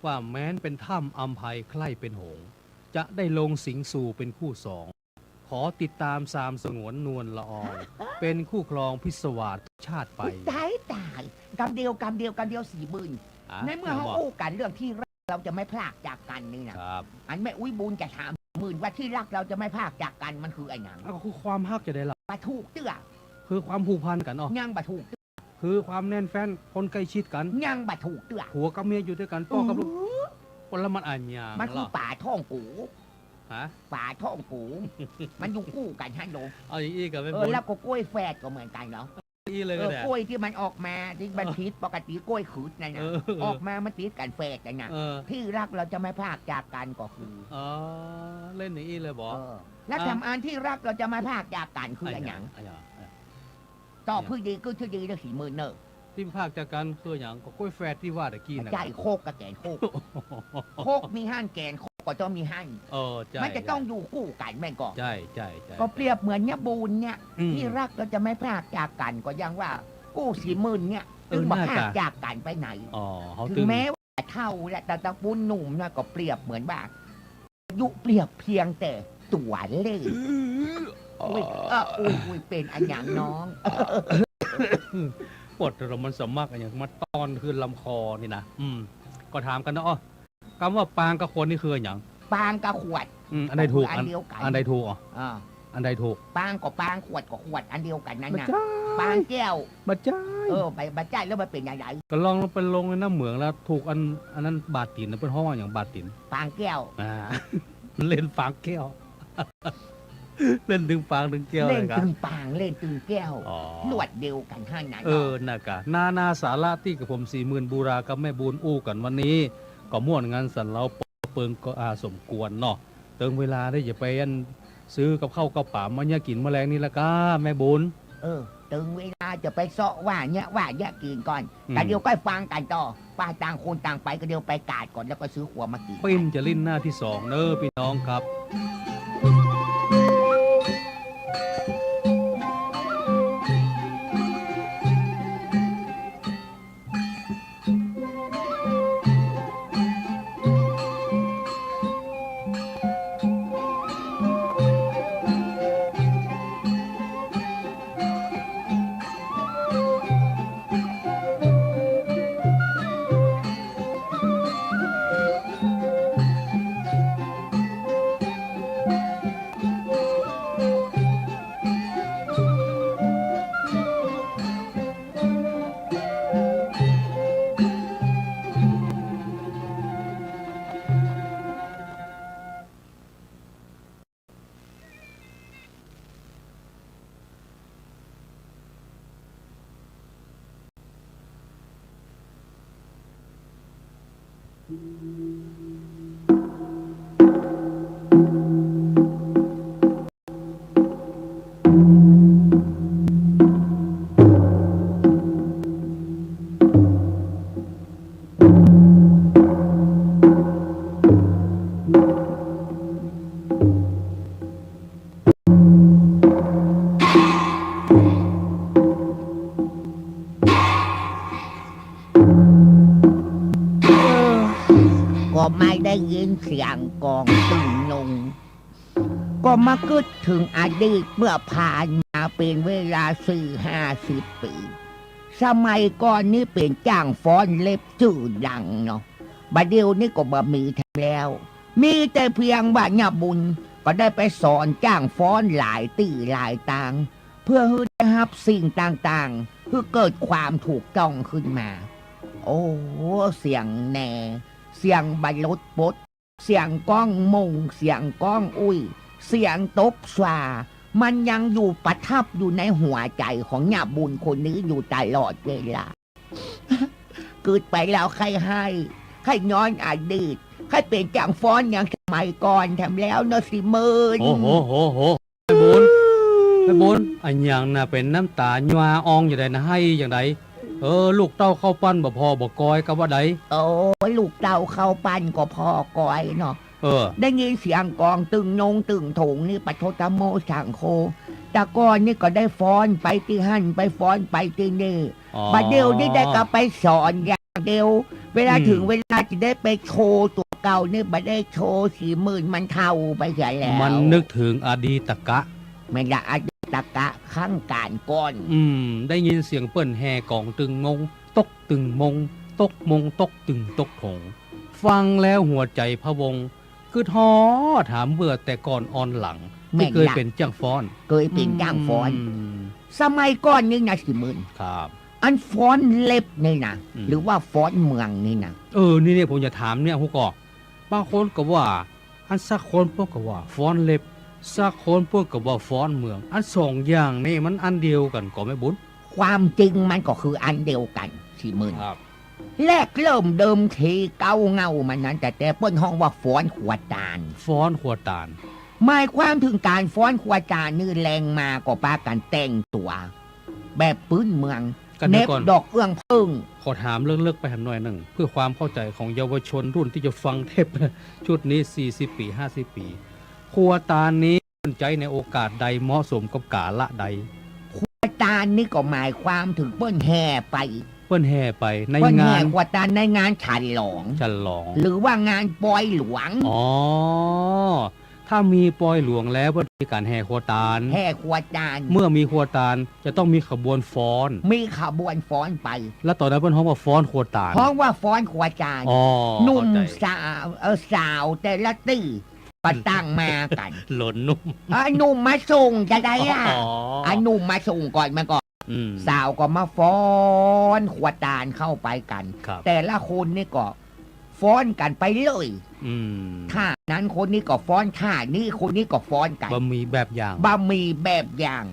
ว่าแม้นเป็นถ้ำอัมภัยใคร่เป็นหงส์จะได้ลงสิงสู่เป็นคู่สองขอติดตามสามสงวนนวลละอองเป็นคู่ครองพิศวาสชาติไปตายกำเดียว40,000ในเมื่อเขาโอ้กันเรื่องที่รักเราจะไม่พลากจากกันนี่นะครับอันแม่อุ้ยบุญจะถาม10,000ว่าที่รักเราจะไม่พลากจากกันมันคือไอ้หนังก็คือความฮักจะได้ละบะถูกเตื้อคือความผูกพันกันยังบะถูกคือความแน่นแฟ้นคนใกล้ชิดกันยังบะถูกเตื้อผัวกับเมียอยู่ด้วยกันพ่อกับลูกคนละมันอ่านยางมันคือป่าท่องกูป่าท่องกู มันอยู่คู่กันฮันโดเอาอย่างนี้กับแล้วก็กล้วยแฝดก็เหมือนกันเนาะกล้วยที่มันออกมาที่มันติดปกติกล้วยขืดนะออกมามันติดกันแฝดกันนะที่รักเราจะไม่พลากจากกันก็คือเล่นอย่างนี้เลยบอกแล้วทำอันที่รักเราจะไม่พลากจากกันคืออะไรอย่างต่อพื้นดีก็ที่ดีแล้ว40,000เนอะที่พลากจากกันคืออย่างก็กล้วยแฝดที่ว่าตะกี้นะใช่โคกกับแกนโคกมีหั่นแกนก็ต้องมีหั่นมันจะต้องอยู่คู่กันแม่ก่อนใช่ก็เปรียบเหมือนเนี่ยบูนเนี่ยที่รักเราจะไม่พลากจากกันก็ยังว่ากู้40,000เนี่ยถึงมาพลากจากกันไปไหนถึงแม้ว่าเท่าและแต่ตะปูนหนุ่มนะก็เปรียบเหมือนว่ายุเปรียบเพียงแต่ตัวเล่อุ้ยเป็นอันอย่างน้องปวดเรามันสมักอย่างมาตอนคือลำคอนี่นะก็ถามกันนะคำว่าปางกับคนนี่คืออย่างปางกับขวดอันใดถูกอันใดถูกอันใดถูกปางกับปางขวดกับขวดอันเดียวกันนั่นนะปางแก้วบัจจัยไปบัจจัยแล้วมันเป็นอย่างไรก็ลองไปลงในน้ำเหมืองแล้วถูกอันนั้นบาดตินนะเป็นห้องอย่างบาดตินปางแก้วมันเล่นปางแก้วเล่นดึงปางดึงแก้วเล่นดึงปางเล่นดึงแก้วลวดเดียวกันห้านั้นน่ะกะนาสาระที่กับผม40,000บูรากับแม่บูนอู้กันวันนี้ก็ม่วนงานสันเราเปิงก็สมควรเนาะเติมเวลาได้อย่าไปซื้อกับข้าวกับป่ามาเนี่ยกินแมลงนี่ละก้าแม่บุญตึงเวลาจะไปเสาะว่าเนี่ยกินก่อนแต่เดี๋ยวก็ฟังกันต่อป้าต่างคนต่างไปก็เดี๋ยวไปกาดก่อนแล้วก็ซื้อขวมากินปิ้นจะลิ้นหน้าที่2เนอะพี่น้องครับก็ไม่ได้ยินเสียงกองตึงลงก็มาคิดถึงอดีตเมื่อผ่านมาเป็นเวลา40-50 ปีสมัยก่อนนี่เป็นจ้างฟ้อนเล็บชื่อดังเนาะบัดเดี๋ยวนี้ก็บ่มีแล้วมีแต่เพียงว่าญาบุญก็ได้ไปสอนจ้างฟ้อนหลายตีหลายตางเพื่อให้ได้รับสิ่งต่างๆเพื่อเกิดความถูกต้องขึ้นมาโอ้เสียงแหน่เสียงบรรลุปดเสียงก้องมงเสียงก้องอุ้ยเสียงตบสวามันยังอยู่ประทับอยู่ในหัวใจของญาบุญคนนี้อยู่ตลอดเวลาเกิดไปแล้วใครให้ย้อนอดีตใครเป็นจังฟ้อนอย่างสมัยก่อนทำแล้วเนอะ40,000โอ้โหแม่บุญอันอย่างน่ะเป็นน้ำตาญวาอองอย่างไรนะให้อย่างไรลูกเต้าเข้าปั้นบ่พอบ่กอยกับว่าใดลูกเต้าเข้าปั้นก็พอกอยเนาะได้ยินเสียงกองตึงนงตึงถงนี่ปะโทตโมสังโฆตะกอนนี่ก็ได้ฟ้อนไปที่หั่นไปฟ้อนไปที่นี่บัดเดียวนี่ได้ก็ไปสอนอย่างเดียว เวลาถึงเวลาจะได้ไปโชว์ตัวเก่านี่ไม่ได้โชว์40,000มันเท่าไปเสียแล้วมันนึกถึงอดีตกะไม่ละอดีตกะข้างการก่อน ได้ยินเสียงเปิ้นแห่กองตึงมงตกตึงมงตกมงตกตึงตกถงฟังแล้วหัวใจพะวงคือท้อถามเบื่อแต่ก่อนอ่อนหลังไม่เคยเป็นจ้างฟ้อนเคยเป็นจ้างฟ้อนสมัยก่อนนี่นะ40,000ครับอันฟ้อนเล็บนี่นะหรือว่าฟ้อนเมืองนี่นะนี่เนี่ยผมจะถามเนี่ยฮู้กอกบางคนก็ว่าอันสักคนพวกก็ว่าฟ้อนเล็บสักคนพวกก็ว่าฟ้อนเมืองอันสองอย่างนี่มันอันเดียวกันก็ไม่บุญความจริงมันก็คืออันเดียวกัน40,000ครับแรกเริ่มเดิมทีเก้าเงามันนั้นแต่เปิ้นห้องว่าฟ้อนขวดตาลฟ้อนขวดตาลหมายความถึงการฟ้อนขวดตาลนี่แรงมาก็ปากันแต่งตัวแบบพื้นเมืองเน็บดอกเอื้องพึ่งขอถามเรื่องเลิกไปหน่อยหนึ่งเพื่อความเข้าใจของเยาวชนรุ่นที่จะฟังเทปชุดนี้40 ปี50 ปีขวดตาลนี้สนใจในโอกาสใดเหมาะสมกับกาละใดขวดตาลนี่ก็หมายความถึงเปิ้นแห่ไปในงานขวดตาลในงานฉลองหรือว่างานปอยหลวงถ้ามีปอยหลวงแล้วก็มีการแห่ขวดตาลเมื่อมีขวดตาลจะต้องมีขบวนฟ้อนไปแล้วตอนนั้นเพิ่นฮ้องว่าฟ้อนขวดตาลฮ้องว่าฟ้อนขวดตาลหนุ่มสาวแต่ละตีก็ตั้งมากันหล่นนุ่มหนุ่มมาส่งจะได้หนุ่มมาส่งก่อนมาก่อนสาวก็มาฟ้อนขวดตาลเข้าไปกันแต่ละคนนี่ก็ฟ้อนกันไปเลยท่านั้นคนนี้ก็ฟ้อนท่านี้คนนี้ก็ฟ้อนกันบะหมี่แบบอย่าง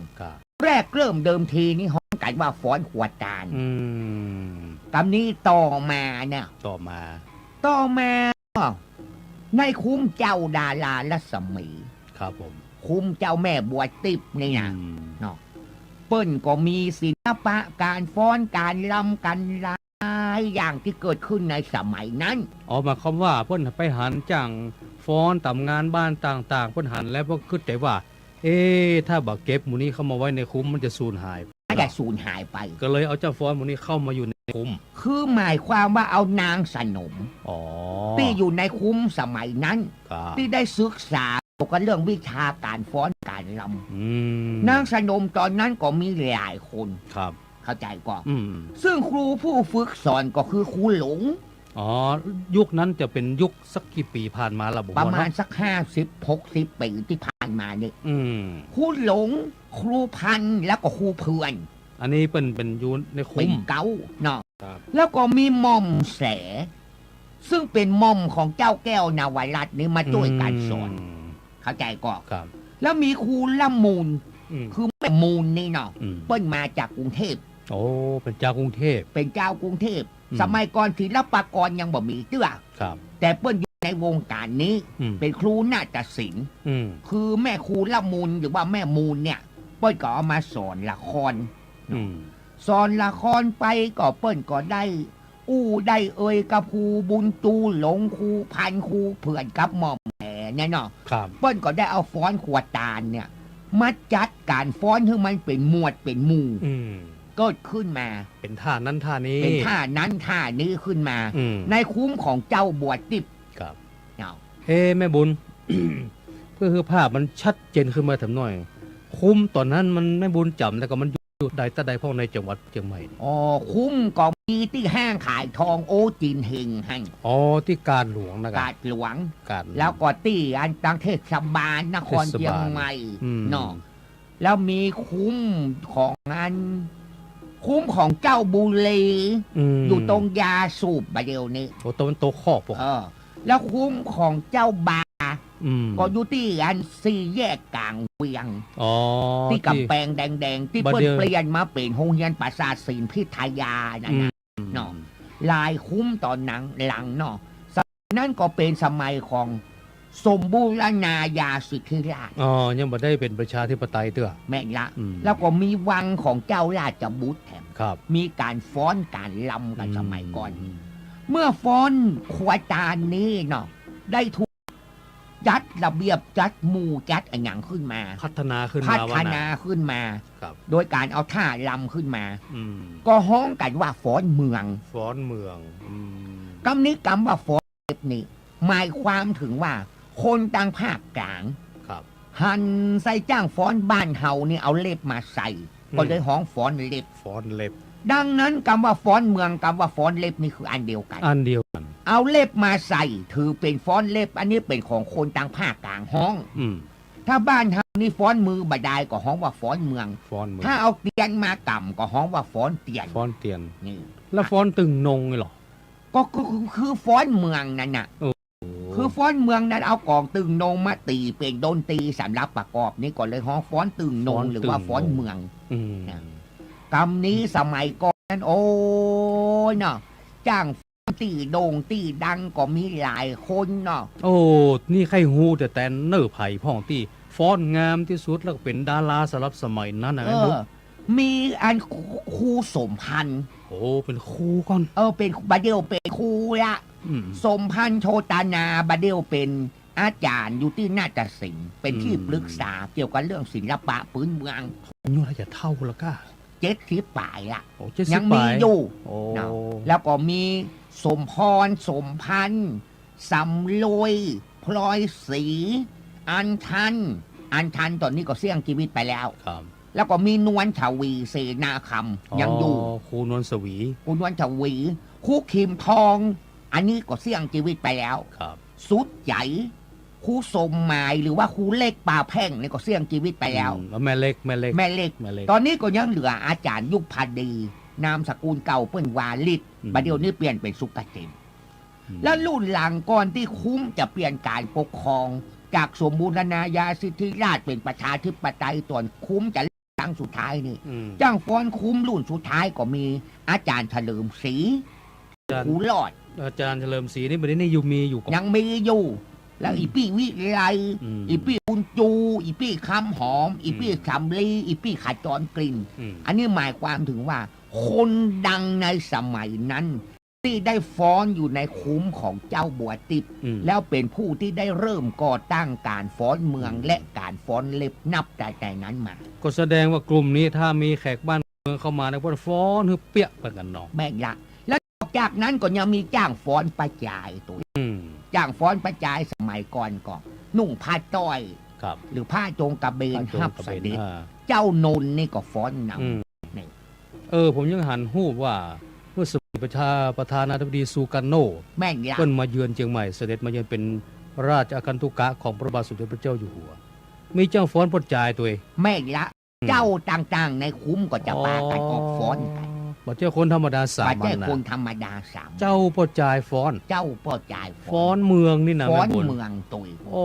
แรกเริ่มเดิมทีนี่ฮ้องกันว่าฟ้อนขวดตาลกำนี้ต่อมาในคุ้มเจ้าดารารัศมีครับผมคุ้มเจ้าแม่บัวติบนี่นะเนาะเปิ้นก็มีศิลปะการฟ้อนการรำกันหลายอย่างที่เกิดขึ้นในสมัยนั้นมาคำว่าเปิ้นไปหันจังฟ้อนตามงานบ้านต่างๆเปิ้นหันแล้วก็คิดแต่ว่าถ้าบ่เก็บหมู่นี้เข้ามาไว้ในคุ้มมันจะสูญหายไปก็เลยเอาเจ้าฟ้อนหมู่นี้เข้ามาอยู่ในคุ้มคือหมายความว่าเอานางสนมที่อยู่ในคุ้มสมัยนั้นที่ได้ศึกษาก็เรื่องวิชาการฟ้อนการรำนางสนมตอนนั้นก็มีหลายคนครับเข้าใจก่อนซึ่งครูผู้ฝึกสอนก็คือครูหลงยุคนั้นจะเป็นยุคสักกี่ปีผ่านมาละประมาณสัก50-60 ปีที่ผ่านมาเนี่ยครูหลงครูพันแล้วก็ครูเพื่อนอันนี้เป็นยูนในคุ้มเก่าเนาะแล้วก็มีม่อมแสซึ่งเป็นม่อมของเจ้าแก้วนวรัตน์นี่มาช่วยการสอนเข้าใจก่อนแล้วมีครูละมูลคือแม่มูลนี่เนาะเปิ้นมาจากกรุงเทพเป็นเจ้ากรุงเทพสมัยก่อนศิลปากรยังบ่มีเตื้อแต่เปิ้นอยู่ในวงการนี้เป็นครูนาฏศิลป์คือแม่ครูละมูลหรือว่าแม่มูลเนี่ยเปิ้นก็เอามาสอนละครไปก็เปิ้นก็ได้ได้กับครูบุญตูหลงครูพันครูเพื่อนกับหม่อมแหเนี่ยเนาะเปิ้นก็ได้เอาฟ้อนขวดตาลเนี่ยมาจัดการฟ้อนให้มันเป็นหมวดเป็นหมู่เกิดขึ้นมาเป็นท่านั้นท่านี้ขึ้นมาในคุ้มของเจ้าบวชติบครับแม่บุญ เพื่อภาพมันชัดเจนขึ้นมาถามหน่อยคุ้มตอนนั้นมันแม่บุญจำแล้วก็มันอยู่ใดแต่ใดพ่อในจังหวัดเชียงใหม่คุ้มก็มีที่ห้างขายทองโอจีนเฮงให้ที่การหลวงนะครับการหลวงแล้วก็ที่อันตังเทศบาลนครเชียงใหม่เนาะแล้วมีคุ้มของเจ้าบุรีอยู่ตรงยาสูบประเดี๋ยวนี้ตรงโตขอบแล้วคุ้มของเจ้าบาก็อยู่ที่อันสี่แยกกลางเวียงที่กำแพงแดงๆที่เปลี่ยนมาเป็นโรงเรียนประสาทศิลป์พิทยานั่นเนาะลายคุ้มตอนหนังหลังเนาะนั่นก็เป็นสมัยของสมบูรณาญาสิทธิราชยังไม่ได้เป็นประชาธิปไตยเตื้อแม่ละแล้วก็มีวังของเจ้าราชบุตรแถมมีการฟ้อนการลำกันสมัยก่อนเมื่อฟ้อนขวดตาลนี้เนาะได้ถูกจัดระเบียบจัดหมู่จัดอย่างขึ้นมาพัฒนาขึ้นมาโดยการเอาท่าลำขึ้นมาก็ฮ้องกันว่าฟ้อนเมือง กำนี้กำว่าฟ้อนเล็บนี่หมายความถึงว่าคนต่างภาคกลาง ครับ หันใส่จ้างฟ้อนบ้านเฮานี่เอาเล็บมาใส่ก็เลยห้องฟ้อนเล็บ ฟ้อนเล็บ ดังนั้นคำว่าฟ้อนเมืองคำว่าฟ้อนเล็บนี่คืออันเดียวกัน อันเดียวกัน เอาเล็บมาใส่ถือเป็นฟ้อนเล็บ อันนี้เป็นของคนต่างภาคกลางห้อง อืม ถ้าบ้านเฮานี่ฟ้อนมือบดายก็ห้องว่าฟ้อนเมือง ฟ้อนมือ ถ้าเอาเตียนมากำก็ห้องว่าฟ้อนเตียน ฟ้อนเตียน นี่ แล้วฟ้อนตึงนงไงหรอ ก็คือฟ้อนเมืองนั่นน่ะ คือฟ้อนเมืองนั้นเอากองตึงนงมาตีเป็นดนตรีสำหรับประกอบนี่ก่อนเลยห้องฟ้อนตึงนงหรือว่าฟ้อนเมือง อืม กำนี้สมัยก่อนนั้นโอ้ยเนาะจ้างตีโด่งตีดังก็มีหลายคนเนาะ โอ้นี่ใครฮู้แต่เนื้อไผ่พ่องที่ฟ้อนงามที่สุดแล้วก็เป็นดาราสำหรับสมัยนั้นนะไอ้บุ๊ก มีอันครูสมพันธ์ โอ้เป็นครูก่อน เป็นบาเดียวเป็นครูละ อืม สมพันธ์โชตานาบาเดียวเป็นอาจารย์อยู่ที่นาฏศิลป์เป็นที่ปรึกษาเกี่ยวกับเรื่องศิลปะพื้นเมือง อายุอะไรจะเท่าละก้า 70 ป่ายละ โอ้เจ็ดสิ ยั บ ง ป มี ลาย อยู่ โอ้ เนาะแล้วก็มีสมพรสมพันธ์สำลวยพลอยศรีอันทันตอนนี้ก็เสี่ยงชีวิตไปแล้ว ครับ แล้วก็มีนวลชวีเสนาคำยังอยู่ ครูนวลสวี คุณนวลชวีครูคิมทอง อันนี้ก็เสี่ยงชีวิตไปแล้ว ครับ สุดใหญ่ครูสมหมายหรือว่าครูเล็กป่าแพ่งนี่ก็เสี่ยงชีวิตไปแล้ว แล้วแม่เล็ก แม่เล็ก ตอนนี้ก็ยังเหลืออาจารย์ยุคพาดีนามสกุลเก่าเปิ้นวาลิตบัดเดี๋ยวนี้เปลี่ยนเป็นสุกเกษม แล้วรุ่นหลังก่อนที่คุ้มจะเปลี่ยนการปกครอง จากสมบูรณาญาสิทธิราชเป็นประชาธิปไตยตอนคุ้มจะครั้งสุดท้ายนี่ จ้างฟ้อนคุ้มรุ่นสุดท้ายก็มีอาจารย์เฉลิมศรีครูหลอด อาจารย์เฉลิมศรีนี่ไม่ได้ในยูมีอยู่ก่อน ยังมีอยู่ แล้วอีปี้วิไล อีปี้บุญจู อีปี้คำหอม อีปี้สำลีอีปี้ขจรกลิ่น อันนี้หมายความถึงว่า คนดังในสมัยนั้น ที่ได้ฟ้อนอยู่ในคุ้มของเจ้าบัวติบแล้วเป็นผู้ที่ได้เริ่มก่อตั้งการฟ้อนเมืองและการฟ้อนเล็บนับแต่นั้นมา ก็แสดงว่ากลุ่มนี้ถ้ามีแขกบ้านเมืองเข้ามาเนี่ยพวกฟ้อนคือเปียกไปกันเนาะ แม่งละแล้วจากนั้นก็ยังมีจ้างฟ้อนประจายตัว อืม จ้างฟ้อนประจายสมัยก่อนก็นุ่งผ้าต้อย ครับ หรือผ้าโจงกระเบนฮับเสด็จ อ่า เจ้านนท์นี่ก็ฟ้อนน อืม นี่ ผมยังหันหูปว่าเมื่อสมัยประธานาธิบดีซูการโน ำแม่งละ เพิ่นมาเยือนเชียงใหม่เสด็จมาเยือนเป็นราชอาคันตุกะของพระบาทสมเด็จพระเจ้าอยู่หัว มีเจ้าฟ้อนปดจายตัวเอง แม่งละเจ้าต่างๆในคุ้มก็จะปากันออกฟ้อนกัน บ่เจ้าคนธรรมดาสา ปัจ มั จั ญ ย นะ คนธรรมดาสาม เจ้าปดจายฟ้อน เจ้าป้อจ่าย ฟ้อนเมืองนี่นะ ฟ้อน แม่บุญ เมืองตุย โอ้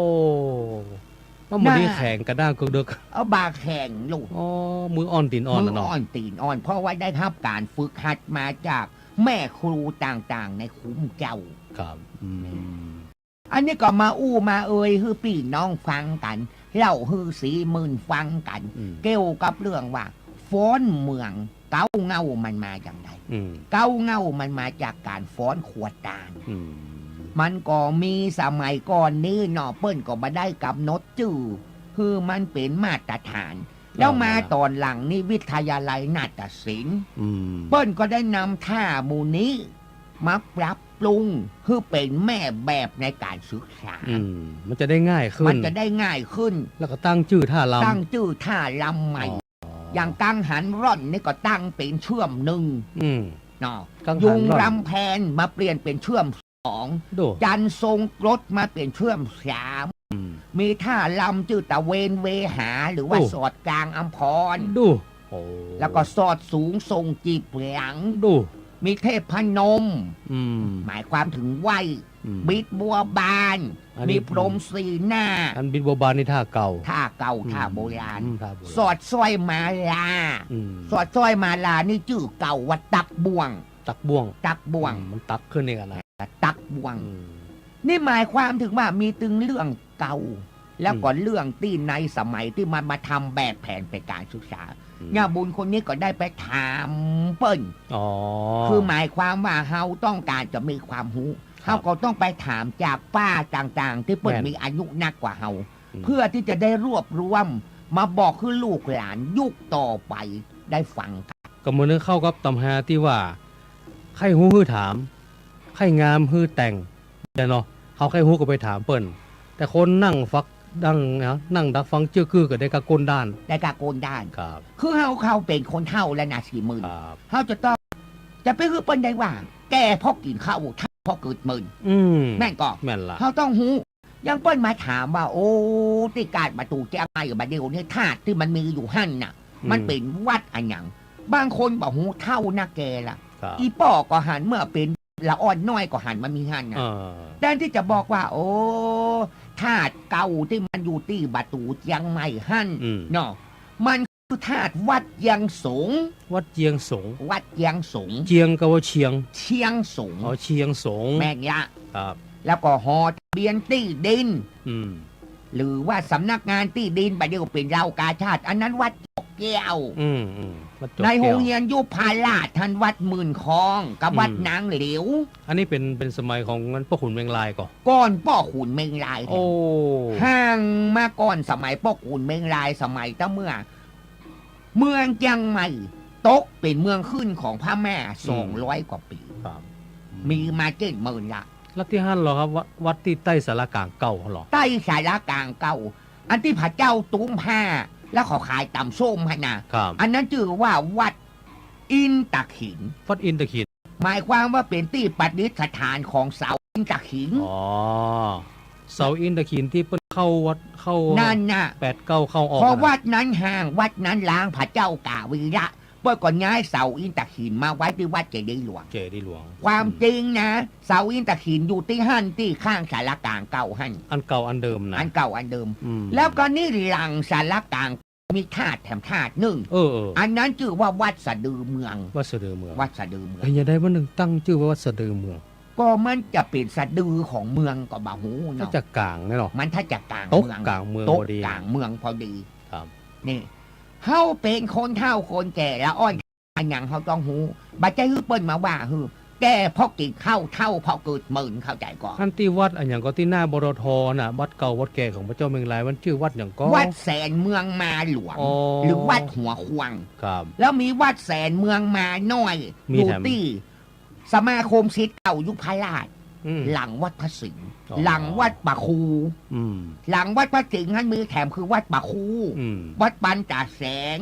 ว่ามันนี่แข่งกระด้างกึกดึก เอาบาแข่งลูก อ๋อมืออ่อนตีนอ่อน มื นะเนาะ อ่อนตีนอ่อน เพราะว่าได้รับการฝึกหัดมาจากแม่ครูต่างๆ ในคุ้มเจ้า ครับอันนี้ก็มาอู้มาคือพี่น้องฟังกันเล่าคือสีมื่นฟังกัน เกี่ยวกับเรื่องว่าฟ้อนเมืองเก้าเงามันมาอย่างไรเก้าเงามันมาจากการฟ้อนขวดตาลมันก็มีสมัยก่อนนี้เนาะเปิ้นก็มาได้กำหนดจื่อคือมันเป็นมาตรฐาน แล้วมาตอนหลังนี่วิทยาลัยนาฏศิลป์เปิ้นก็ได้นำท่าหมูนี้มาปรับปรุงคือเป็นแม่แบบในการศึกษา มันจะได้ง่ายขึ้น มันจะได้ง่ายขึ้น แล้วก็ตั้งชื่อท่าลำ ตั้งชื่อท่าลำใหม่ อย่างกังหันร่อนนี่ก็ตั้งเป็นเชื่อมหนึ่งเนาะ กังหันร่อน ยุงรำแพนมาเปลี่ยนเป็นเชื่อมสอง ดู จันทรงกรดมาเปลี่ยนเชื่อมสามมีท่าลำชื่อตะเวนเวหาหรือว่าสอดกลางอัมพร ดูแล้วก็สอดสูงทรงจีบหลัง ดู มีเทพพนมหมายความถึงไหวบิดบัวบาน มีพรหมสีหน้า อันบิดบัวบานนี่ท่าเก่า ท่าเก่าท่าโบราณ ท่าโบราณ สอดสร้อยมาลาสอดสร้อยมาลานี่ชื่อเก่าว่าตักบ่วง ตักบ่วง ตักบ่วง มันตักขึ้นนี่กันนะ ตักบ่วง นี่หมายความถึงว่ามีตึงเรื่องเก่า แล้วก็เรื่องที่ในสมัยที่มันมาทำแบบแผนเป็นการศึกษาย่าบุญคนนี้ก็ได้ไปถามเปิ้ลคือหมายความว่าเฮาต้องการจะมีความรู้เฮาก็ต้องไปถามจากป้าต่างๆ ที่เปิ้ลมีอายุนักกว่าเฮาเพื่อที่จะได้รวบรวมมาบอกคือลูกหลานยุคต่อไปได้ฟังกัน ก็เหมือนเข้ากับตำหาที่ว่าใครหู้คือถามใคร ข่งามฮื้อแต่งแต่เนาะเขาใครฮู้ก็ไปถามเปิ้นแต่คนนั่งฟักดังนะนั่งดักฟังเจื้อคือก็ได้กะก้นด้าน ได้กาโกนด้าน ครับ คือเขาเป็นคนเท่าและนาสี่หมื่น ครับ เขาจะต้องจะไปคือเปิ้นได้ว่า แกพ่อกินข้าวท่าพ่อเกิดหมื่น อืม แม่นก็ แม่นละ เขาต้องหูยังเปิ้นมาถามว่า โอ้ที่การประตูแจ้งมาอยู่บัดเดียวนี่ธาตุที่มันมีอยู่หั่นน่ะ มันเป็นวัดอันหยังบางคนบอกหูเท่านะแกล่ะ ครับ อีป้อก็หันเมื่อเป็นละอ่อนน้อยก็หันมันมีหั่นน่ะ เออ แทนที่จะบอกว่า โอ้ธาตุเก่าที่มันอยู่ที่ประตูเจียงใหม่หั่น อืม เนาะมันคือธาตุวัดเจียงสง วัดเจียงสง วัดเจียงสง เจียงก็ว่าเชียง เชียงสง อ๋อเชียงสง แม่นยะ ครับ แล้วก็หอทะเบียนที่ดิน อืม หรือว่าสำนักงานที่ดินประเดี๋ยวเป็นเรากาชาติ อันนั้นวัดจกแก้ว อืมวัดจบ ในโร แก้ ง ว เรียนยุพาราชท่านวัดหมื่นคลองกับวัด อืม นางเหลว อันนี้เป็นสมัยของงั้นพ่อขุนเมงลายก่อน ก้อนป้อขุนเมงลาย โอ้ ห่างมาก่อนสมัยป้อขุนเมงลายสมัยตั้งเมื่อ เมืองเจียงใหม่ตกเป็นเมืองขึ้นของพระแม่200 กว่าปี ครับ มีมาเจ็ดหมื่นละ แล้วที่ฮั่นเหรอครับวัดที่ใต้สารกลางเก่าเหรอ ใต้สารกลางเก่า อันที่พระเจ้าตุ้มผ้า แล้วเขาขายตำส้มให้นะครับ อันนั้นชื่อว่าวัดอินตะขิน วัดอินทขิน หมายความว่าเป็นที่ประดิษฐานของเสาอินตะขิน อ๋อเสาอินทขินที่เปิ้นเข้าวัดเข้า นั่นน่ะ 8 9เข้าออก พอ นะ วัดนั้นห่างวัดนั้นล้างพระเจ้ากาวีระเพื่อก่อนย้ายเสาอินตะขินมาไว้ที่วัดเจดีย์หลวง เจดีย์หลวง ความจริงนะ เสาอินตะขินอยู่ที่หั่นที่ข้างสารกลางเก่าหั่น อันเก่าอันเดิมนะ อันเก่าอันเดิม อืม แล้วก็นี่หลังสารกลางมีธาตุแถมธาตุหนึ่ง เออ อันนั้นชื่อว่าวัดสะดือเมือง วัดสะดือเมือง วัดสะดือเมือง เฮ้ยอย่าได้ว่าหนึ่งตั้งชื่อว่าวัดสะดือเมือง ก็มันจะเป็นสะดือของเมืองก็บ่หู ถ้า เนาะ จะกลางเนี่ยหรอ มันถ้าจะกลาง โต๊ะ เมือง กลางเมือง โต๊ะ พอดี กลางเมืองพอดี ครับ นี่เฮาเป็นคนเฒ่าคนแก่แล้วอ้อนอันหยังเฮาต้องหูบัดใจฮือเปิ้นมาว่าฮือแก่พอกินข้าวเท่าพอเกิดหมื่นเข้าใจก่อน ท่านที่วัดอันอย่างก็ที่หน้าบรทน่ะวัดเก่าวัดแก่ของพระเจ้าเมืองลายมันชื่อวัดอย่างก็ วัดแสนเมืองมาหลวง อ๋อ หรือวัดหัวควง ครับ แล้วมีวัดแสนเมืองมาน้อย มี อยู่ แถม ที่สมาคมศิษย์เก่ายุพราช อืม หลังวัดพระสิงห์ อ๋อ หลังวัดปะคู อืม หลังวัดพระสิงห์นั้นมีแถมคือวัดปะคู อืม วัดปันจ่าแสง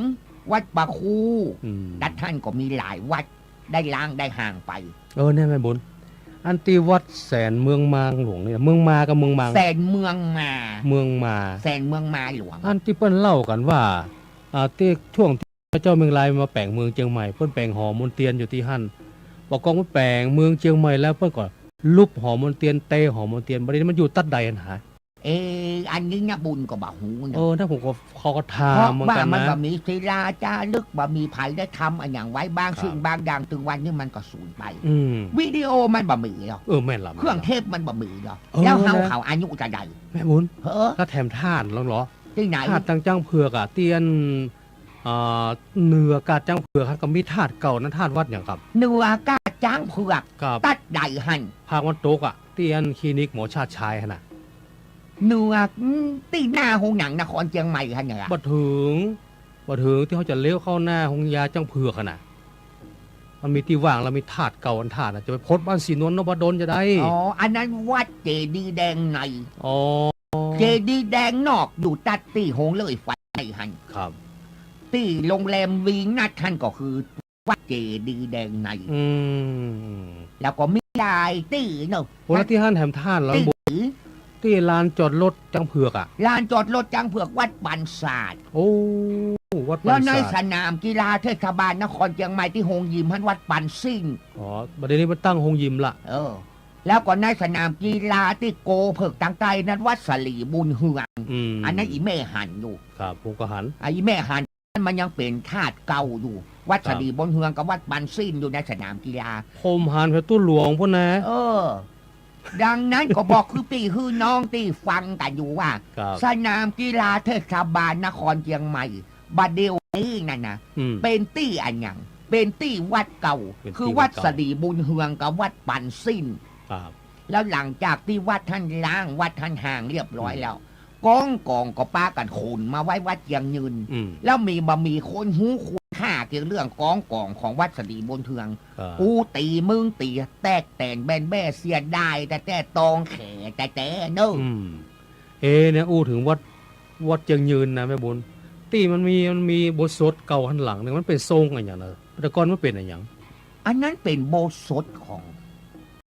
วัดปะคู อืม ดัดท่านก็มีหลายวัดได้ล้างได้ห่างไป เนี่ยแม่บุญอันที่วัดแสนเมืองมางหลวงเนี่ยเมืองมากับเมืองมาง แสนเมืองมา เมืองมา แสนเมืองมาหลวง อันที่เปิ้นเล่ากันว่าที่ช่วงที่พระเจ้าเมืองลายมาแปลงเมืองเชียงใหม่เปิ้นแปลงหอมนเทียนอยู่ที่หั่นบอกกองมันแปลงเมืองเชียงใหม่แล้วเปิ้นก็ลุบหอมนเทียนเตหอมนเทียนบัดนี้มันอยู่ตัดใดอันหา อันนี้นะบุญก็บ่หูเน ถ้าผมก็เขาก็ถา เพราะ มเหมือน ว่า กัน มัน นะ ก็มีศิลาจารึกบ่มีไผได้ทำอันอย่างไว้บาง ครับ สิ่งบางอย่างถึงวันนี้มันก็สูญไป อืม วิดีโอมันบ่มีหรอก แม่นละ เครื่องเทปมันบ่มีหรอก เออ แล้วเฮา นะ เขาอายุจะใด แม่บุญ เฮ้อ ถ้าแถมทาดแล้วเหรอ ที่ไหน ทาดจังจังเผือกเตียนเนือกาดจังเผือกครับก็มีทาดเก่านั้นทาดวัดอย่างครับ เนื้อกาจ้างเผือก กับ ตัดใดหัน ภาควันตกเตียนคลินิกหมอชาติชายหั่นน่ะ เนื้อที่หน้าโรงหนังนครเชียงใหม่หันเนี่ย บ่ถึงที่เขาจะเลี้ยวเข้าหน้าหงยาจังเผือกหั่นน่ะมันมีที่ว่างแล้วมีถาดเก่าอันถาดจะไปพดบ้านศรีนวลนพดลจะได้ อ๋ออันนั้นวัดเจดีย์แดงใน อ๋อ เจดีย์แดงนอกอยู่ตัดที่โหงเลยไฟหัน ครับ ที่โรงแรมวีนัทท่านก็คือวัดเจดีย์แดงใน อืม แล้วก็มีหลายที่เนาะ โหแล้วที่ห้านแถมท่านแล้ว ที่ ที่ลานจอดรถจังเผือกลานจอดรถจังเผือกวัดปันศาสตร์ โอ้วัดปั แล้ว น ใน ศา ส สตร์ นามกีฬาเทศบาลนครเชียงใหม่ที่โฮงยิมท่านวัดปันซิ่ง อ๋อประเด็นนี้มันตั้งหงยิมละ แล้วก็ในสนามกีฬาที่โกเผือกตังไตนั้นวัดสลีบุญเฮือง อันนั้นอีแม่หันอยู่ ครับผมก็หัน อีแม่หันนั้นมันยังเป็นธาตุเก่าอยู่ วัด ครั ส บ ลีบุญเฮืองกับวัดปันซิ่งอยู่ในสนามกีฬา ผมหันไปตู้หลวงพุ่นนะ ดังนั้นก็บอกคือพี่คือน้องที่ฟังกันอยู่ว่า ครับ สนามกีฬาเทศบาลนครเชียงใหม่บัดเดียวนี้นั่นนะ อืม เป็นตี้อันหยังเป็นตี้วัดเก่า เป็นตี้ คือวัด วัดเก่า สลีบุญเฮืองกับวัดปันสิ้น ครับ แล้วหลังจากที่วัดท่านล้างวัดท่านห่างเรียบร้อยแล้วกองก็ป้ากันขนมาไว้วัดเชียงยืน อืม แล้วมีบะหมี่คนหูคุณค่า ที่เรื่องกองกองของวัดสดีบนเทือง อ่า กูตีมึงตีแตกแตนแบนแบ่เสียได้แต่ตองแขแต่เนอะ อืมเนี่ยอู้ถึงวัดยังยืนนะแม่บุญตีมันมีบทสวดเก่าหันหลังนึงมันเป็นทรงอะไรอย่างนั้นแต่ก่อนมันเป็นอะไรอย่าง อันนั้นเป็นโบสถ์ของ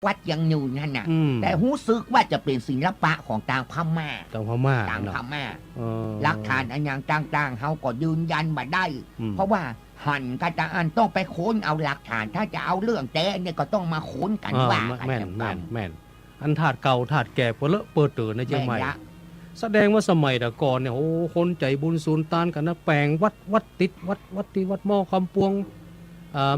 วัดยังอยู่นั่นน่ะ อืม แต่รู้สึกว่าจะเป็นศิลปะของต่างพม่า ต่างพม่า ต่าง เนาะ พม่า เออ หลักฐานอันอย่างต่างๆเขาก็ยืนยันมาได้ อืม เพราะว่าหันกาจะอันต้องไปค้นเอาหลักฐาน ถ้าจะเอาเรื่องแต่เนี่ยก็ต้องมาค้นกัน อ่า ว่ากัน แม่น จะ แม่ ฟั น ง แม่นอันถาดเก่าถาดแก่เปเลอะเปิดเตือนในเชียงใหม่ แม่นละ แสดงว่าสมัยแต่ก่อนเนี่ยโอ้คนใจบุญซูนตานกันนะแปลงวัดติดวัดที่วัดหม้อคำปวง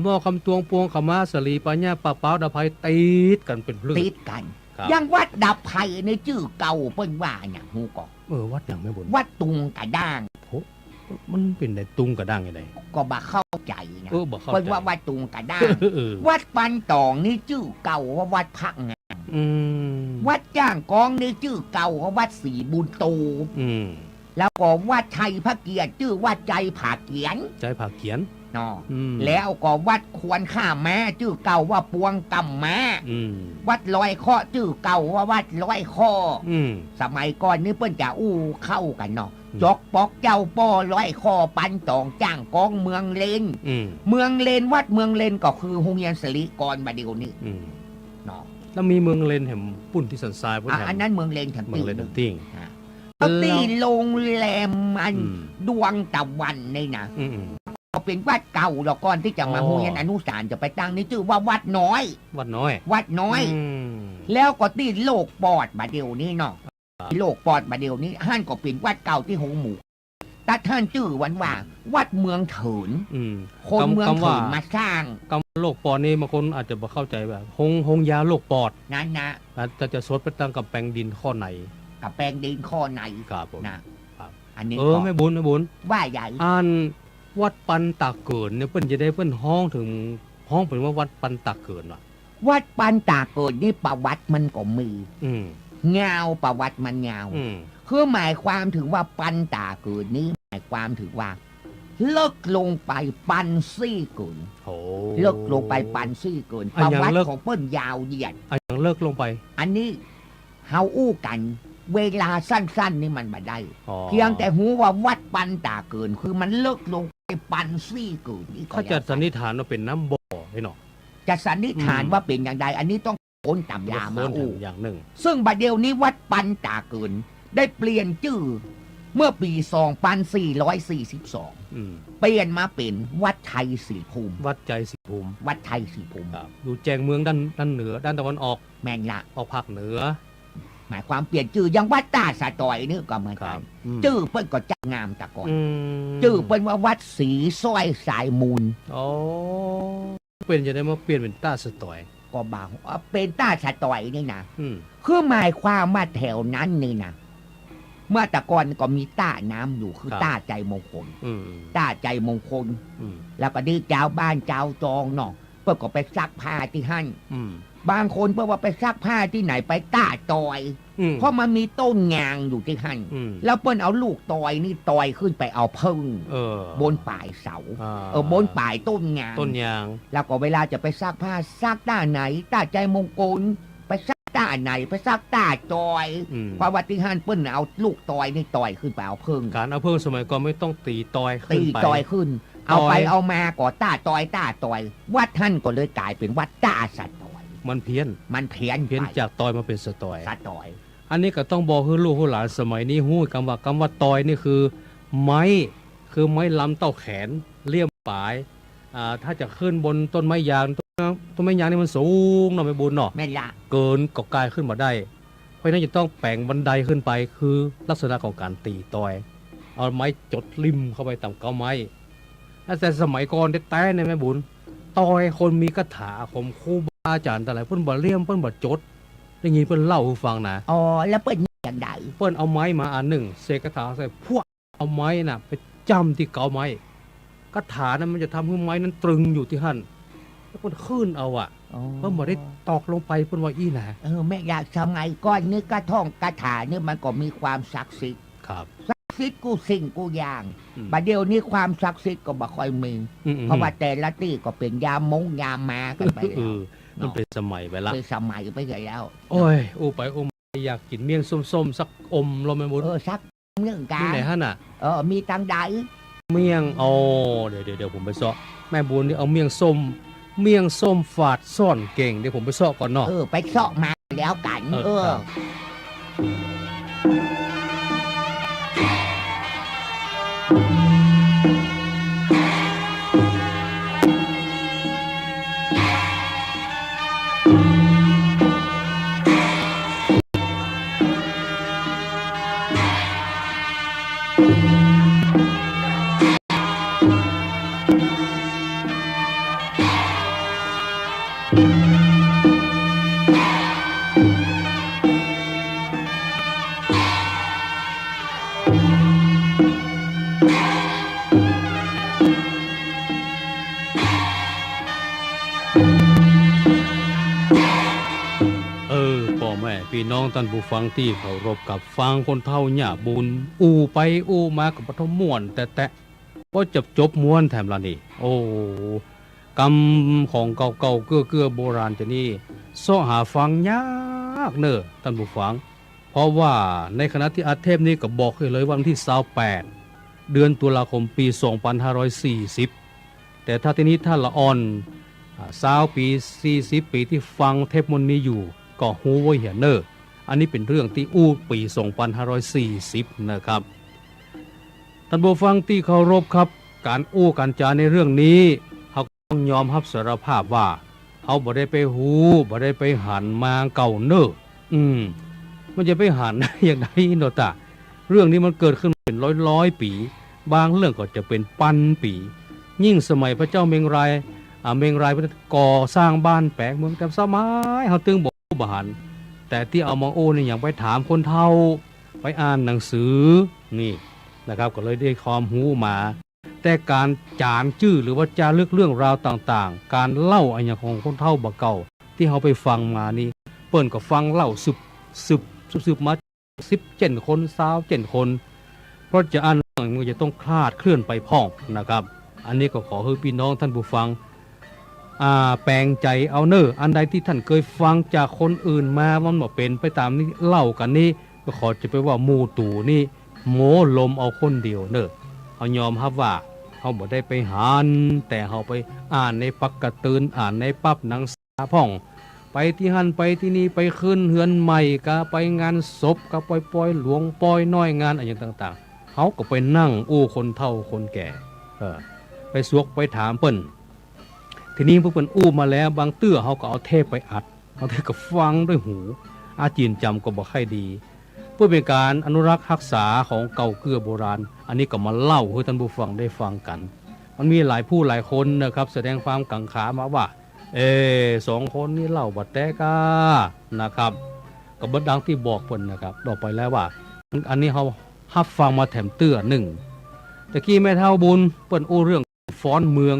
หม้อคำตวงปวงขมาสลีปัญญาปะเป้าดาภัยติดกันเป็นพลึก ติดกัน ครับ ยังวัดดับไผ่ในชื่อเก่าเปิ้นว่าเนี่ยฮูก็ วัดอย่างแม่บุญ วัดตุงกระด้าง มันเป็นในตุงกระด้างยังไง ก็บ่เข้าใจนะ บอกเข้า เปิ้น ใจ ว่าวัดตุงกระด้าง เออ วัดปันตองนี่ชื่อเก่าว่าวัดพักงาน อืม วัดจ้างกองนี่ชื่อเก่าว่าวัดศรีบุญโต อืม แล้วก็วัดชัยพระเกียรติชื่อวัดใจผาเกียน ใจผักเขียน เนาะ อืม แล้วก็วัดควรข้าแม้ชื่อเก่าว่าปวงกำแม้ อืม วัดลอยข้อชื่อเก่าว่าวัดลอยข้อ อืม สมัยก่อนนี่เปิ้นจะอู้เข้ากันเนาะ อืม จอกปอกเจ้าป้อลอยข้อปันตองจ้างกองเมืองเลน อืม เมืองเลนวัดเมืองเลนก็คือโรงเรียนสลิกรบดเดียวนี้ อืม เนาะ แล้วมีเมืองเลนแห่งปุ่นที่สันทรายพุ่นแห่ง อันนั้นเมืองเลนแถม เมืองเลน ห ทั้ นึ่ ง ง ติ้ง เอาที่โรงแรมอัน อืม ดวงตะวันนี่นะ อืม ก็เป็นวัดเก่าแล้วก่อนที่จะมา อ๋อ โรงเรียนอนุสารจะไปตั้งนี่ชื่อว่าวัดน้อย วัดน้อย วัดน้อย ม แล้วก็ที่โลกปอดบาเดียวนี้เนาะที่โลกปอดบาเดียวนี้ท่านก็เป็นวัดเก่าที่หงหมู่แต่ท่านชื่อวันว่า วัดเมืองเถิน อืม คนเมือง คำว่า เถินมาสร้าง คำว่าโรคปอดนี่บางคนอาจจะบ่เข้าใจแบบหงยาโรคปอด นั้นนะ จะสดไปตั้งกับแปลงดินข้อไหน กับแปลงดินข้อใน ครับผม นะครับ อันนี้ แม่บุญ ว่าใหญ่ อ่านวัดปันตากเกินเนี่ยเพิ่นจะได้เพิ่นห้องถึงห้องเป็นว่าวัดปันตากเกินว่ะ วัดปันตาเกิดนี่ประวัติมันก็มี อืม เงาประวัติมันเงา อืม คือหมายความถึงว่าปันตาเกิดนี้หมายความถึงว่า เลิกลงไปปันซี่เกิน โห เลิกลงไปปันซี่เกิน อั ป น ระ ยัง วัติ เลิก ของเปิ้นยาวเหยียด อันยังเลิกลงไป อันนี้เฮาอู้กัน เวลาสั้นๆนี่มันมาได้ อ๋อ เพียงแต่หูว่าวัดปันตาเกิน คือมันเลิกลงไปปันซี่เกินนี่ก็ เขาจะ แล้ว สันนิษฐานว่าเป็นน้ำบ่อให้เนาะ จะสันนิษฐานว่าเป็นอย่างใดอันนี้ต้องโอนตำรามา คน อู้ อย่างหนึ่ง ซึ่งบัดเดียวนี้วัดปันตาเกิน ได้เปลี่ยนชื่อ เมื่อปี 2442 อืม เปลี่ยนมาเป็นวัดไทยศรีภูมิ วัดใจสิภูมิ วัดไทยศรีภูมิ ครับอยู่แจงเมืองด้านเหนือด้านตะวันออก แม่นละ ออกภาคเหนือ หมายความเปลี่ยนชื่อยังวัดตาสะตอยนี่ก็เหมือน ครั กับ น ม ชื่อเปิ้นก็จักงามตะก่อน ม ชื่อเปิ้นว่าวัดศรีสร้อยสายมูล อ๋อเป็นจะได้มาเปลี่ยนเป็นต้าสตอย ก็บางเป็นตาสะตอยนี่นะ อืม คือหมายความว่าแถวนั้นนี่นะเมื่อแตะก่อนก็มีต้าน้ำอยู่คือต้าใจมงคล อืม ต้าใจมงคล อืม แล้วก็ดีเจ้าบ้านเจ้าจองเนาะเพื่อก็ไปซักผ้าที่หั่น อืม บางคนเพื่อว่าไปซักผ้าที่ไหนไปต้าตอย อืม เพราะมันมีต้นงางอยู่ที่หั่น อืม แล้วเปิ้นเอาลูกตอยนี่ตอยขึ้นไปเอาพึ่ง เออบ นป่ายเสา า บนป่ายต้นงาง ต้นยาง แล้วก็เวลาจะไปซักผ้าซักต้าไหนต้าใจมงคลไปซักต้าไหนไปซักต้าตอย อืม ความว่าที่หั่นเปิ้นเอาลูกตอยนี่ตอยขึ้นไปเอาพึ่ง การเอาเพิ่มสมัยก่อนไม่ต้องตีตอยขึ้ ตี นไป ตอยขึ้น เอาไป ตอย เอามาก่อต้าตอยต้าตอย วัดท่านก็เลยกลายเป็นวัดต้าสัตตอย มันเพี้ยน มันเพี้ยน เพี้ยน ไป จากตอยมาเป็นสตอย สัตตอย อันนี้ก็ต้องบอกให้ลูกให้หลานสมัยนี้ฮู้คำว่าตอยนี่คือ ไม้คือไม้ลำเต้าแขนเลี่ยมปลายถ้าจะขึ้นบนต้นไม้ยางต้นไม้ยางนี่มันสูงเนาะไม่บุญเนาะ แม่นละ เกินก็กลายขึ้นมาได้ เพราะฉะนั้นจะต้องแปลงบันไดขึ้นไปคือลักษณะของการตีตอย เอาไม้จดริมเข้าไปตามเก้าไม้แต่สมัยก่อนแต่เนี่ยแม่บุญตอยคนมีคาถาของครูบาอาจารย์แต่ละเพิ่นบ่เลี่ยมเพิ่นบ่จดอย่างงี้เพิ่นเล่าให้ฟังนะ อ๋อแล้วเปิ้นอย่างใด เปิ้นเอาไม้มาอันหนึ่งเสกคาถาใส่พวกเอาไม้น่ะไปจ้ำที่เกาไม้คาถานั้นมันจะทำให้ไม้นั้นตรึงอยู่ที่หั่นแล้วเพิ่นขึ้นเอาอ่ะเพิ่นบ่ได้ตอกลงไปเพิ่นว่าอีนะ แม่อยากสมัยก่อนนี่กระท่องกระถานี่มันก็มีความศักดิ์สิทธิ์ ครับ ศักดิ์ สิทธิ์กูสิ่งกูอย่าง อืม บัดเดี๋ยวนี้ความศักดิ์สิทธิ์ก็บ่ค่อยมี เพราะว่าแต่ละที่ก็เป็นยามงยามมากันไป เอ แล้ว อมันเป็นสมัยไปละ เป็นสมัยไปแล้ว โอ้ยอู้ไปอู้มาอยากกินเมี่ยงส้มๆสักอมลมไม่บุญ สักเรื่องกา ที่ ร ไหนฮะน่ะ มีตังใด เมี่ยงอ๋อเดี๋ยวผมไปเซาะแม่บุญนี่เอาเมี่ยงส้มฝาดซ่อนเก่งเดี๋ยวผมไปเซาะก่อนเนาะ ไปเสาะมาแล้วกัน ครับ พ่อแม่พี่น้องท่านผู้ฟังที่เคารพกับฟังคนเฒ่าหญ้าบุญอู้ไปอู้มากับปฐมม่วนแต่ก็จบม้วนแถมละนี่โอ้กรรมของเก่าๆเกื้อโบราณจะนี่เสาะหาฟังยากเนอะท่านผู้ฟังเพราะว่าในขณะที่อาเทพนี้ก็บอกให้เลยวันที่28เดือนตุลาคมปี2540แต่ถ้าทีนี้ถ้าละอ่อน20 ปี40 ปีที่ฟังเทพมนต์นี้อยู่ก็ฮู้ไว้เหียเนอร์อันนี้เป็นเรื่องที่อู้ปี2540นะครับท่านผู้ฟังที่เคารพครับการอู้การจาในเรื่องนี้เขาต้องยอมรับสารภาพว่าเขาบ่ได้ไปฮู้บ่ได้ไปหันมาเก่าเนอมันจะไปหัน อย่างไรโนตะเรื่องนี้มันเกิดขึ้นเป็นร้อยปีบางเรื่องก็จะเป็นพันปียิ่งสมัยพระเจ้าเมงรายเมงรายก่อสร้างบ้านแปลงเมืองแต่สมัยเขาตึงบอกบหันแต่ที่เอามาโอ้นี่อย่างไปถามคนเฒ่าไปอ่านหนังสือนี่นะครับก็เลยได้ความรู้มา แต่การจานจื้อหรือว่าจารึกเรื่องราวต่างๆการเล่าอย่างของคนเฒ่าบ่เก่าที่เขาไปฟังมานี่เปิ้นก็ฟังเล่าสืบมา17 คน27 คนเพราะจะอ่านมันจะต้องคลาดเคลื่อนไปพ้องนะครับอันนี้ก็ขอให้พี่น้องท่านผู้ฟังแปลงใจเอาเนออันใดที่ท่านเคยฟังจากคนอื่นมามันบ่เป็นไปตามนี้เล่ากันนี่ก็ขอจะไปว่าหมู่ตู่นี่โง่ลมเอาคนเดียวเนอเขายอมรับว่าเขาบ่ได้ไปหันแต่เขาไปอ่านในปักกระตืนอ่านในปั๊บหนังสาพ่องไปที่หันไปที่นี่ไปขึ้นเฮือนใหม่ก็ไปงานศพก็ปล่อยหลวงปล่อยน้อยงานอะไรอย่างต่างๆเขาก็ไปนั่งอู้คนเฒ่าคนแก่ไปสวกไปถามเปิ้นทีนี้พวกเปิ้นอู้มาแล้วบางเตื้อเขาก็เอาเทปไปอัดเอาเทปก็ฟังด้วยหูอาจีนจำก็บ่ค่อยดีเพื่อเป็นการอนุรักษ์รักษาของเก่าเกื้อโบราณอันนี้ก็มาเล่าให้ท่านผู้ฟังได้ฟังกันมันมีหลายผู้หลายคนนะครับแสดงความกังขามาว่า2 คนนี่เล่าบัดแตกานะครับก็บ่ดังที่บอกเพิ่นนะครับต่อไปแล้วว่าอันนี้เขารับฟังมาแถมเตื้อหนึ่งตะกี้แม่เฒ่าบุญเปิ้นอู้เรื่องฟ้อนเมือง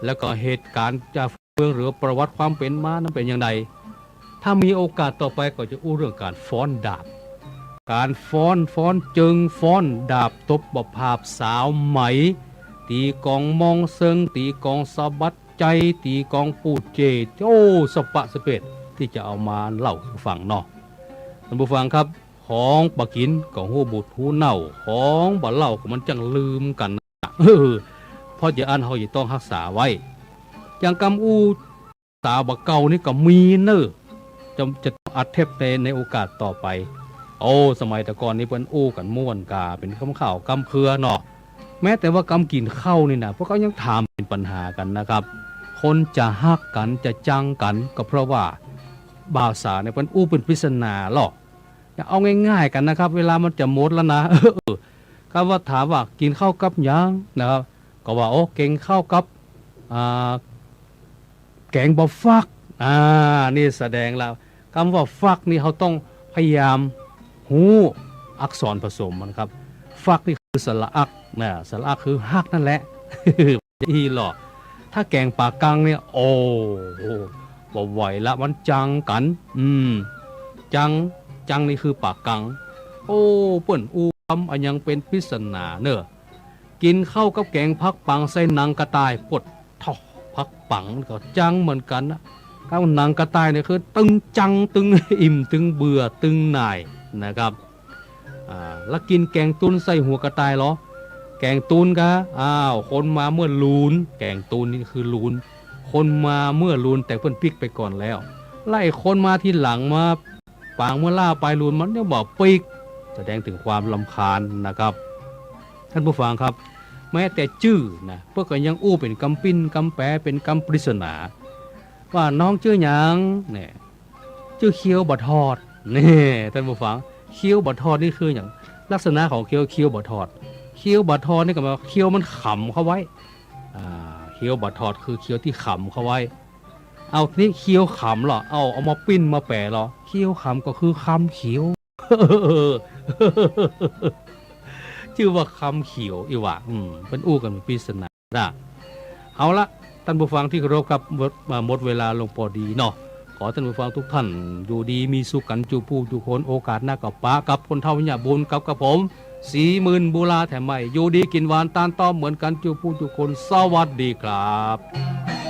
แล้วก็เหตุการณ์จากเมืองหรือประวัติความเป็นมานั้นเป็นอย่างไรถ้ามีโอกาสต่อไปก็จะอู้เรื่องการฟ้อนดาบการฟ้อนจึงฟ้อนดาบตบบภาพสาวไหมตีกองมองเซิงตีกองสะบัดใจตีกองปูดเจโอ้สปะสเปดที่จะเอามาเล่าให้ฟังเนาะท่านผู้ฟังครับของบะกินของหูบุตรหูเน่าของบะเล่าก็มันจังลืมกันเพราะจะอันเขาจะต้องรักษาไว้อย่างกำอูสาวบะเก่านี่ก็มีเนอะจะอัดเทปในโอกาสต่อไปโอ้สมัยแต่ก่อนนี้เปิ้นอู้กันม่วนกาเป็นคำข่าวกำเครือเนาะแม้แต่ว่ากำกินข้าวนี่นะพวกเขายังถามเป็นปัญหากันนะครับคนจะฮักกันจะจังกันก็เพราะว่าบ่าวสาวเนี่ยเปิ้นอู้เป็นปริศนาหรอกเอาง่ายๆกันนะครับเวลามันจะหมดแล้วนะคำว่าถามว่ากินข้าวกับยังนะครับก็ว่าโอ้เก่งข้าวกับแกงบะฟักนี่แสดงแล้วคำว่าฟักนี่เขาต้องพยายามหูอักษรผสมมันครับฟักนี่คือสระอักนะสระอักคือฮักนั่นแหละ อีหรอถ้าแกงปลากังเนี่ยโอ้บ่ไหวละมันจังกันจังนี่คือปากกังโอ้เปิ้นอู ำอันยังเป็นปริศนาเนอะกินข้าวกับแกงพักปังใส่หนังกระต่ายปดท่อพักปังก็จังเหมือนกันนะข้าวหนังกระต่ายเนี่ยคือตึงจังตึงอิ่มตึงเบื่อตึงหน่ายนะครับแล้วกินแกงตุนใส่หัวกระต่ายเหรอแกงตุนกะคนมาเมื่อลูนแกงตุนนี่คือลูนคนมาเมื่อลูนแต่เพิ่นพลิกไปก่อนแล้วไล่คนมาที่หลังมาปางเมื่อล่าไปลูนมันเนี่ยบอกปีกแสดงถึงความรำคาญนะครับท่านผู้ฟังครับแม้แต่ชื่อนะเพื่อก็ยังอู้เป็นกำปิ้นกำแปะเป็นกำปริศนาว่าน้องชื่อหยังเนี่ยชื่อเคี้ยวบะทอดนี่ท่านผู้ฟังเคี้ยวบะทอดนี่คืออย่างลักษณะของเคี้ยวบะทอดเคี้ยวบะทอดนี่ก็หมายว่าเคี้ยวมันขำเข้าไว้เคี้ยวบะทอดคือเคี้ยวที่ขำเข้าไว้เอานี่เคี้ยวขำเหรอเอามาปิ้นมาแปะเหรอเคี้ยวขำก็คือคำเขียว ชื่อว่าคำเขียวอีหว่าเป็นอู้กันเป็นปริศนาเอาละท่านผู้ฟังที่เคารพครับหมดเวลาลงพอดีเนาะขอท่านผู้ฟังทุกท่านอยู่ดีมีสุขกันจูผู้ทุกคนโอกาสหน้ากับป้ากับคนเท่าวิญญาบุญกับผม40,000 บุราแถมใหม่อยู่ดีกินหวานตานต้อมเหมือนกันจูผู้ทุกคนสวัสดีครับ